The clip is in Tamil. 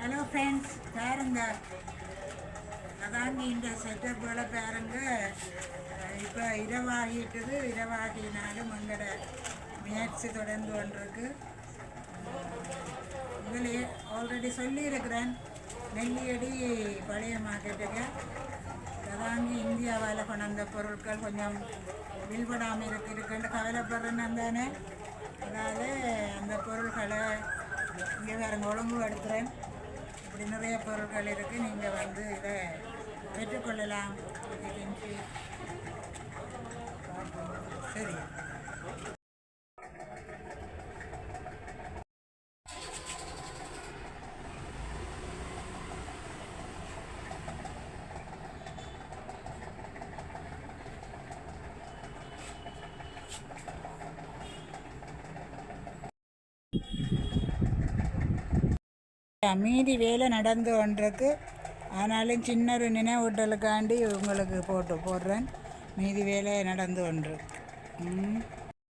ஹலோ ஃப்ரெண்ட்ஸ், பாருங்க அதாங்க இந்த செட்டப்புகளை பாருங்க. இப்போ இரவாகிட்டுது. இரவாகினாலும் எங்களோட முயற்சி தொடர்ந்து கொண்டிருக்கு. இதில் ஆல்ரெடி சொல்லியிருக்கிறேன், நெல்லியடி பழைய மார்க்கெட்டுக்கு அதாங்க இந்தியாவால் கொண்ட பொருட்கள் கொஞ்சம் வில்படாமல் இருக்குன்னு கவலைப்படுறேன்னு தானே. அதால் அந்த பொருட்களை இங்கே வேறு ஒழுங்கு எடுத்துகிறேன். இப்படி நிறைய பொருட்கள் இருக்குது, நீங்கள் வந்து இதை பெற்றுக்கொள்ளலாம். சரி, மீதி வேலை நடந்து கொண்டிருக்கு. ஆனாலும் சின்ன ஒரு நினைவூட்டலுக்காண்டி உங்களுக்கு போடுறேன். மீதி வேலை நடந்து கொண்டிருக்கு.